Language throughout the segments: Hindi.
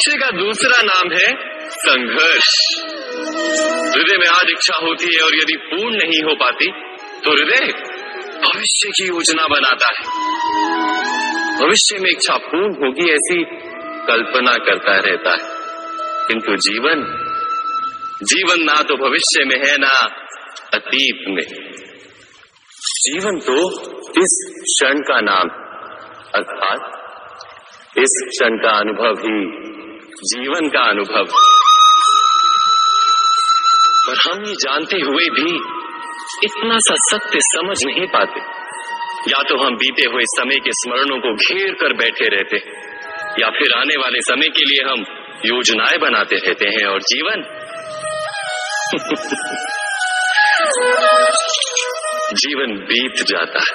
भविष्य का दूसरा नाम है संघर्ष। हृदय में आज इच्छा होती है और यदि पूर्ण नहीं हो पाती तो हृदय भविष्य की योजना बनाता है। भविष्य में इच्छा पूर्ण होगी ऐसी कल्पना करता रहता है, किंतु जीवन ना तो भविष्य में है ना अतीत में। जीवन तो इस क्षण का नाम, अर्थात इस क्षण का अनुभव ही जीवन का अनुभव। पर हम ये जानते हुए भी इतना सा सत्य समझ नहीं पाते। या तो हम बीते हुए समय के स्मरणों को घेर कर बैठे रहते, या फिर आने वाले समय के लिए हम योजनाएं बनाते रहते हैं और जीवन जीवन बीत जाता है।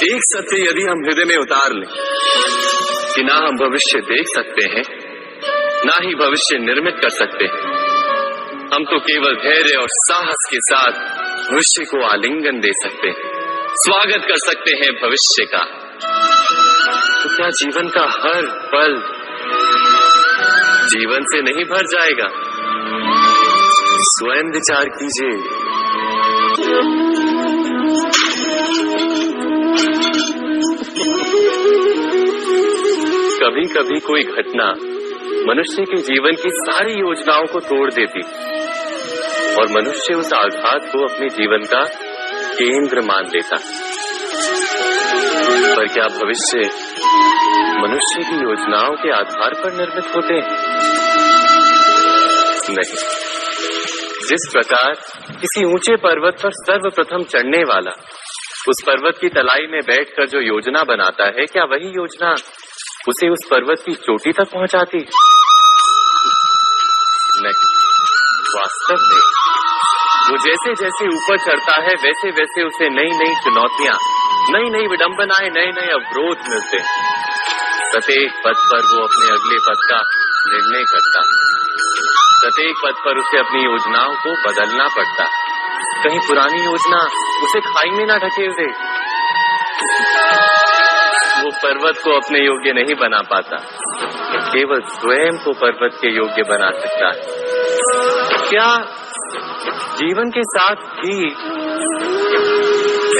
एक सत्य यदि हम हृदय में उतार लें कि ना हम भविष्य देख सकते हैं, ना ही भविष्य निर्मित कर सकते हैं, हम तो केवल धैर्य और साहस के साथ भविष्य को आलिंगन दे सकते हैं, स्वागत कर सकते हैं भविष्य का। तो क्या जीवन का हर पल जीवन से नहीं भर जाएगा? स्वयं विचार कीजिए। कभी कभी कोई घटना मनुष्य के जीवन की सारी योजनाओं को तोड़ देती और मनुष्य उस आघात को अपने जीवन का केंद्र मान लेता। पर क्या भविष्य मनुष्य की योजनाओं के आधार पर निर्मित होते हैं? नहीं। जिस प्रकार किसी ऊंचे पर्वत पर सर्वप्रथम चढ़ने वाला उस पर्वत की तलाई में बैठकर जो योजना बनाता है, क्या वही योजना उसे उस पर्वत की चोटी तक पहुंचाती? नहीं। वास्तव में वो जैसे जैसे ऊपर चढ़ता है वैसे वैसे उसे नई नई चुनौतियां, नई नई विडंबनाएं, नए नए अवरोध मिलते। प्रत्येक पद पर वो अपने अगले पद का निर्णय करता। प्रत्येक पद पर उसे अपनी योजनाओं को बदलना पड़ता। कहीं पुरानी योजना उसे खाई में ना ढकेल दे। वो पर्वत को अपने योग्य नहीं बना पाता, केवल स्वयं को पर्वत के योग्य बना सकता है। क्या जीवन के साथ भी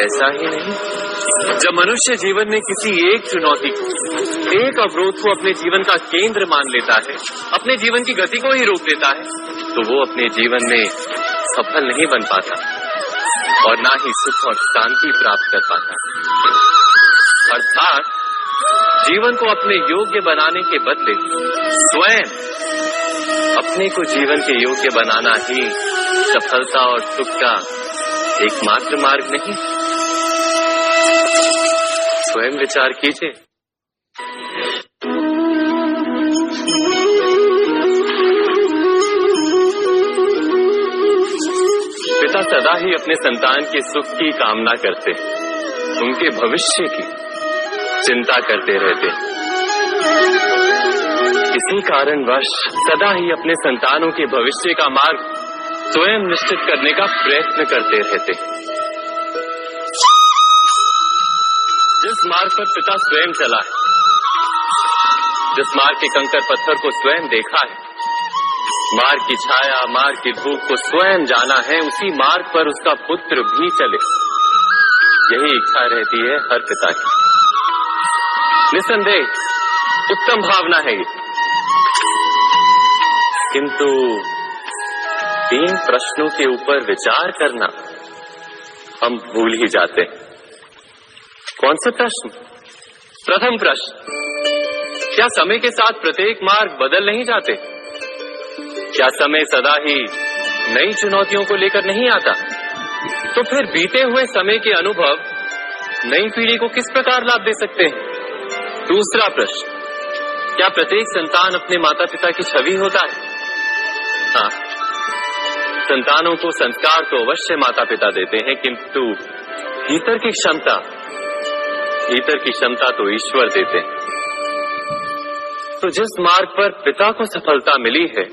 ऐसा ही नहीं? जब मनुष्य जीवन में किसी एक चुनौती को, एक अवरोध को अपने जीवन का केंद्र मान लेता है, अपने जीवन की गति को ही रोक देता है, तो वो अपने जीवन में सफल नहीं बन पाता और ना ही सुख और शांति प्राप्त कर पाता। अर्थात जीवन को अपने योग्य बनाने के बदले स्वयं अपने को जीवन के योग्य बनाना ही सफलता और सुख का एकमात्र मार्ग नहीं। स्वयं विचार कीजिए। पिता सदा ही अपने संतान के सुख की कामना करते, उनके भविष्य की चिंता करते रहते। इसी कारणवश सदा ही अपने संतानों के भविष्य का मार्ग स्वयं निश्चित करने का प्रयत्न करते रहते। जिस मार्ग पर पिता स्वयं चला है, जिस मार्ग के कंकर पत्थर को स्वयं देखा है, मार्ग की छाया, मार्ग की धूप को स्वयं जाना है, उसी मार्ग पर उसका पुत्र भी चले। यही इच्छा रहती है हर पिता की। निसंदेह उत्तम भावना है ये, किंतु 3 प्रश्नों के ऊपर विचार करना हम भूल ही जाते हैं। कौन से प्रश्न? प्रथम प्रश्न, क्या समय के साथ प्रत्येक मार्ग बदल नहीं जाते? क्या समय सदा ही नई चुनौतियों को लेकर नहीं आता? तो फिर बीते हुए समय के अनुभव नई पीढ़ी को किस प्रकार लाभ दे सकते हैं? दूसरा प्रश्न, क्या प्रत्येक संतान अपने माता पिता की छवि होता है? हाँ, संतानों को संस्कार तो अवश्य माता पिता देते हैं, किंतु भीतर की क्षमता तो ईश्वर देते हैं। तो जिस मार्ग पर पिता को सफलता मिली है,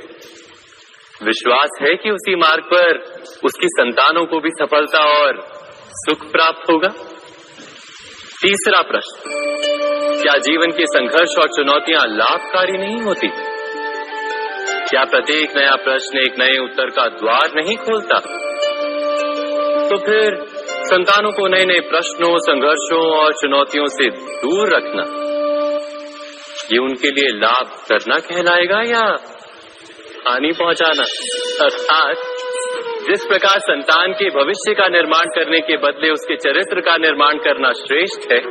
विश्वास है कि उसी मार्ग पर उसकी संतानों को भी सफलता और सुख प्राप्त होगा। तीसरा प्रश्न, क्या जीवन के संघर्ष और चुनौतियां लाभकारी नहीं होती? क्या प्रत्येक नया प्रश्न एक नए उत्तर का द्वार नहीं खोलता? तो फिर संतानों को नए नए प्रश्नों, संघर्षों और चुनौतियों से दूर रखना, ये उनके लिए लाभ करना कहलाएगा या हानि पहुंचाना? अर्थात जिस प्रकार संतान के भविष्य का निर्माण करने के बदले उसके चरित्र का निर्माण करना श्रेष्ठ है,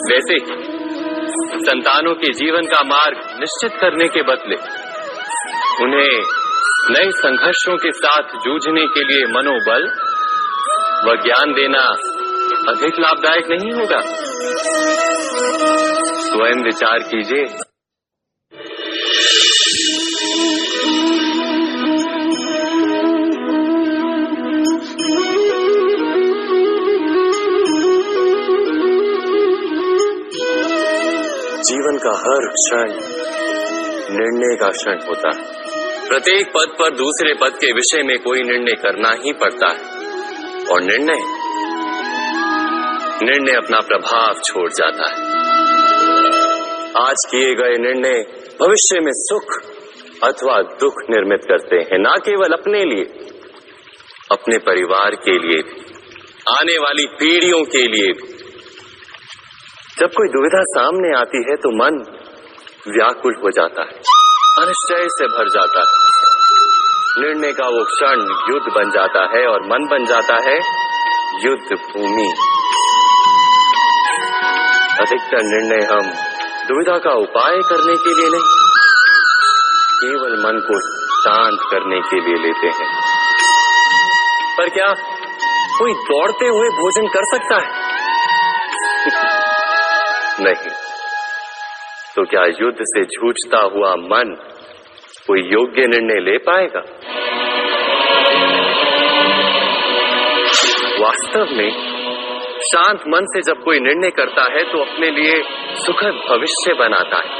वैसे ही संतानों के जीवन का मार्ग निश्चित करने के बदले उन्हें नए संघर्षों के साथ जूझने के लिए मनोबल व ज्ञान देना अधिक लाभदायक नहीं होगा? स्वयं विचार कीजिए। जीवन का हर क्षण निर्णय का क्षण होता है। प्रत्येक पद पर दूसरे पद के विषय में कोई निर्णय करना ही पड़ता है और निर्णय अपना प्रभाव छोड़ जाता है। आज किए गए निर्णय भविष्य में सुख अथवा दुख निर्मित करते हैं, ना केवल अपने लिए, अपने परिवार के लिए भी, आने वाली पीढ़ियों के लिए भी। जब कोई दुविधा सामने आती है तो मन व्याकुल हो जाता है, अनिश्चय से भर जाता है। निर्णय का वो क्षण युद्ध बन जाता है और मन बन जाता है युद्ध भूमि। अधिकतर निर्णय हम दुविधा का उपाय करने के लिए नहीं, केवल मन को शांत करने के लिए लेते हैं। पर क्या कोई दौड़ते हुए भोजन कर सकता है? नहीं। तो क्या युद्ध से जूझता हुआ मन कोई योग्य निर्णय ले पाएगा? वास्तव में शांत मन से जब कोई निर्णय करता है तो अपने लिए सुखद भविष्य बनाता है,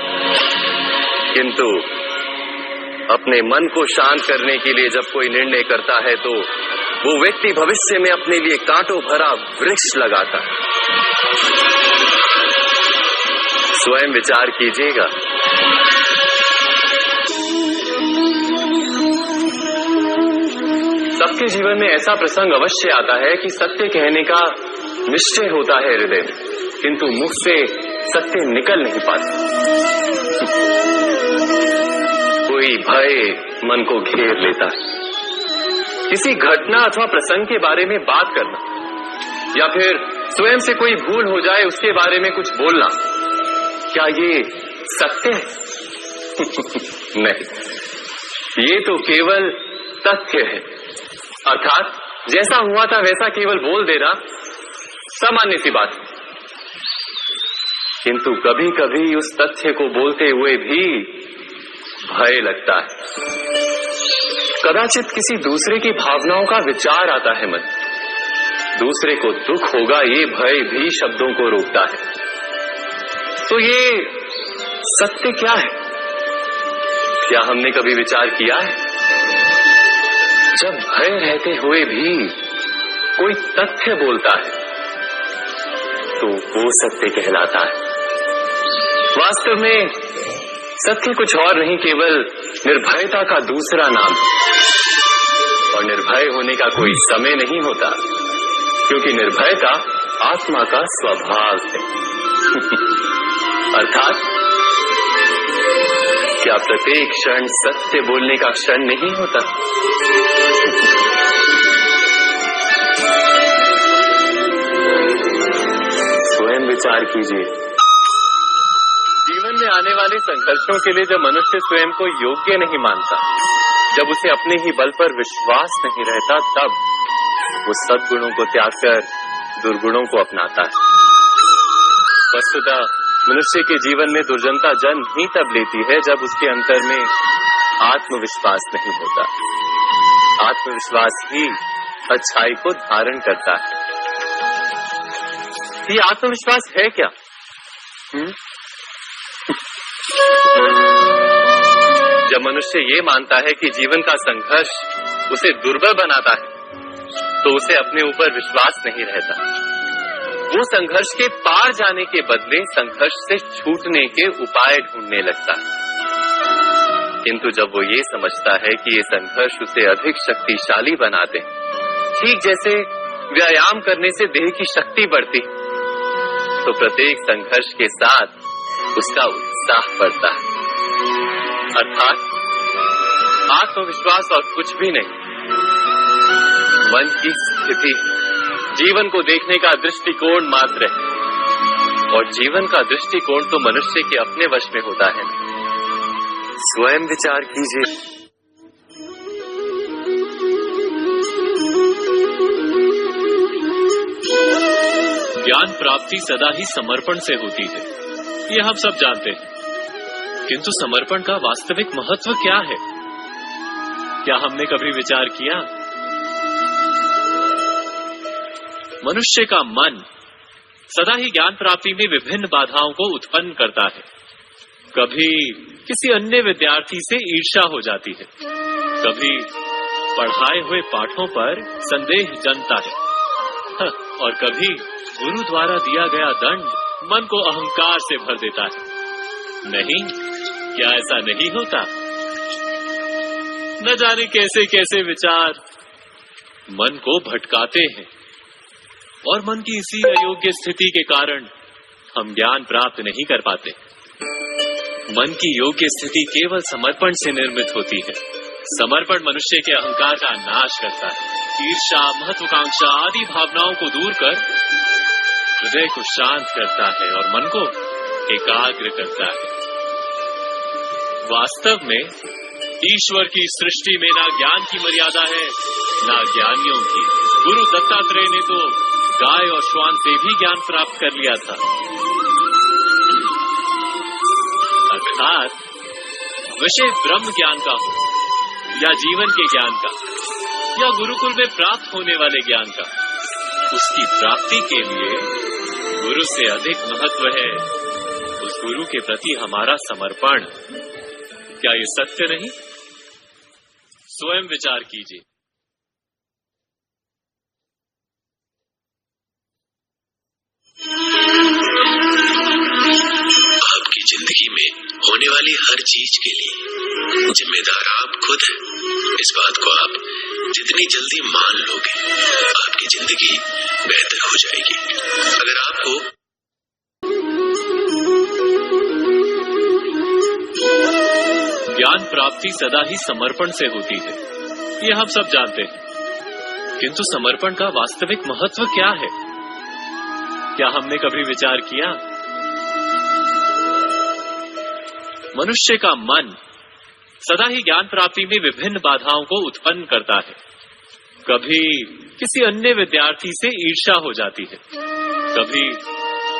किंतु अपने मन को शांत करने के लिए जब कोई निर्णय करता है तो वो व्यक्ति भविष्य में अपने लिए कांटों भरा वृक्ष लगाता है। स्वयं विचार कीजिएगा। सबके जीवन में ऐसा प्रसंग अवश्य आता है कि सत्य कहने का निश्चय होता है हृदय में, किंतु मुख से सत्य निकल नहीं पाता। कोई भय मन को घेर लेता है। किसी घटना अथवा प्रसंग के बारे में बात करना या फिर स्वयं से कोई भूल हो जाए उसके बारे में कुछ बोलना, क्या ये सत्य है? नहीं, ये तो केवल तथ्य है। अर्थात जैसा हुआ था वैसा केवल बोल देना सामान्य सी बात है। किंतु कभी कभी उस तथ्य को बोलते हुए भी भय लगता है। कदाचित किसी दूसरे की भावनाओं का विचार आता है मन, दूसरे को दुख होगा ये भय भी शब्दों को रोकता है। तो ये सत्य क्या है? क्या हमने कभी विचार किया है? जब भय रहते हुए भी कोई तथ्य बोलता है तो वो सत्य कहलाता है। वास्तव में सत्य कुछ और नहीं, केवल निर्भयता का दूसरा नाम है। और निर्भय होने का कोई समय नहीं होता, क्योंकि निर्भयता आत्मा का स्वभाव है। अर्थात क्या प्रत्येक क्षण सत्य बोलने का क्षण नहीं होता? स्वयं विचार कीजिए। जीवन में आने वाले संघर्षों के लिए जब मनुष्य स्वयं को योग्य नहीं मानता, जब उसे अपने ही बल पर विश्वास नहीं रहता, तब वो सद्गुणों को त्याग कर दुर्गुणों को अपनाता है। वस्तुतः मनुष्य के जीवन में दुर्जनता जन्म ही तब लेती है जब उसके अंतर में आत्मविश्वास नहीं होता। आत्मविश्वास ही अच्छाई को धारण करता है। ये आत्मविश्वास है क्या? जब मनुष्य ये मानता है कि जीवन का संघर्ष उसे दुर्बल बनाता है, तो उसे अपने ऊपर विश्वास नहीं रहता। वो संघर्ष के पार जाने के बदले संघर्ष से छूटने के उपाय ढूंढने लगता है। किंतु जब वो ये समझता है कि ये संघर्ष उसे अधिक शक्तिशाली बनाते हैं, ठीक जैसे व्यायाम करने से देह की शक्ति बढ़ती, तो प्रत्येक संघर्ष के साथ उसका उत्साह बढ़ता है। अर्थात आत्मविश्वास और कुछ भी नहीं, मन की स्थिति जीवन को देखने का दृष्टिकोण मात्र है, और जीवन का दृष्टिकोण तो मनुष्य के अपने वश में होता है। स्वयं विचार कीजिए। ज्ञान प्राप्ति सदा ही समर्पण से होती है, ये हम सब जानते हैं। किंतु समर्पण का वास्तविक महत्व क्या है? क्या हमने कभी विचार किया? मनुष्य का मन सदा ही ज्ञान प्राप्ति में विभिन्न बाधाओं को उत्पन्न करता है। कभी किसी अन्य विद्यार्थी से ईर्ष्या हो जाती है, कभी पढ़ाए हुए पाठों पर संदेह जमता है, और कभी गुरु द्वारा दिया गया दंड मन को अहंकार से भर देता है। नहीं, क्या ऐसा नहीं होता? न जाने कैसे कैसे विचार मन को भटकाते हैं, और मन की इसी अयोग्य स्थिति के कारण हम ज्ञान प्राप्त नहीं कर पाते। मन की योग्य स्थिति केवल समर्पण से निर्मित होती है। समर्पण मनुष्य के अहंकार का नाश करता है। ईर्ष्या, महत्वाकांक्षा आदि भावनाओं को दूर कर हृदय को शांत करता है और मन को एकाग्र करता है। वास्तव में ईश्वर की सृष्टि में ना ज्ञान की मर्यादा है, ना ज्ञानियों की। गुरु दत्तात्रेय ने तो गाय और श्वान से भी ज्ञान प्राप्त कर लिया था। अर्थात विषय ब्रह्म ज्ञान का हो, या जीवन के ज्ञान का, या गुरुकुल में प्राप्त होने वाले ज्ञान का, उसकी प्राप्ति के लिए गुरु से अधिक महत्व है उस गुरु के प्रति हमारा समर्पण। क्या ये सत्य नहीं? स्वयं विचार कीजिए। आपकी जिंदगी में होने वाली हर चीज के लिए जिम्मेदार आप खुद हैं। इस बात को आप जितनी जल्दी मान लोगे, आपकी जिंदगी बेहतर हो जाएगी। अगर आपको ज्ञान प्राप्ति सदा ही समर्पण से होती है, ये हम सब जानते हैं। किंतु समर्पण का वास्तविक महत्व क्या है? क्या हमने कभी विचार किया? मनुष्य का मन सदा ही ज्ञान प्राप्ति में विभिन्न बाधाओं को उत्पन्न करता है। कभी किसी अन्य विद्यार्थी से ईर्ष्या हो जाती है, कभी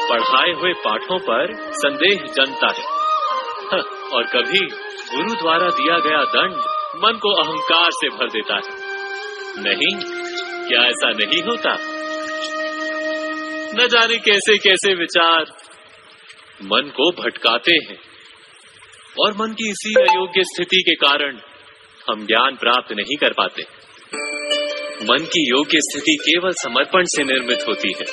पढ़ाए हुए पाठों पर संदेह जमता है, और कभी गुरु द्वारा दिया गया दंड मन को अहंकार से भर देता है। नहीं, क्या ऐसा नहीं होता? न जाने कैसे कैसे विचार मन को भटकाते हैं, और मन की इसी अयोग्य स्थिति के कारण हम ज्ञान प्राप्त नहीं कर पाते। मन की योग्य स्थिति केवल समर्पण से निर्मित होती है।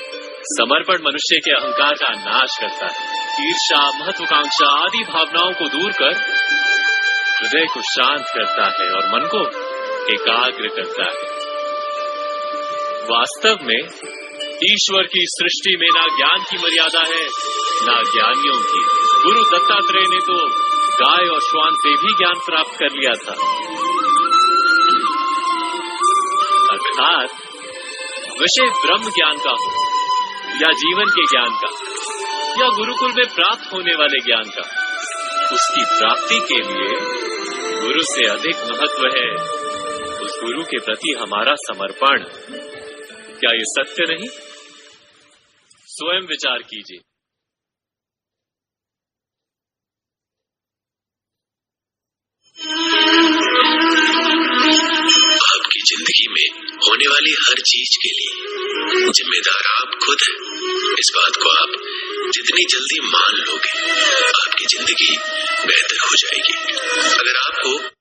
समर्पण मनुष्य के अहंकार का नाश करता है। ईर्ष्या, महत्वाकांक्षा आदि भावनाओं को दूर कर हृदय को शांत करता है और मन को एकाग्र करता है। वास्तव में ईश्वर की सृष्टि में ना ज्ञान की मर्यादा है, ना ज्ञानियों की। गुरु दत्तात्रेय ने तो गाय और श्वान से भी ज्ञान प्राप्त कर लिया था। अर्थात विषय ब्रह्म ज्ञान का हो, या जीवन के ज्ञान का, या गुरुकुल में प्राप्त होने वाले ज्ञान का, उसकी प्राप्ति के लिए गुरु से अधिक महत्व है उस गुरु के प्रति हमारा समर्पण। क्या ये सत्य नहीं? स्वयं विचार कीजिए। आपकी जिंदगी में होने वाली हर चीज के लिए जिम्मेदार आप खुद हैं। इस बात को आप जितनी जल्दी मान लोगे, आपकी जिंदगी बेहतर हो जाएगी। अगर आपको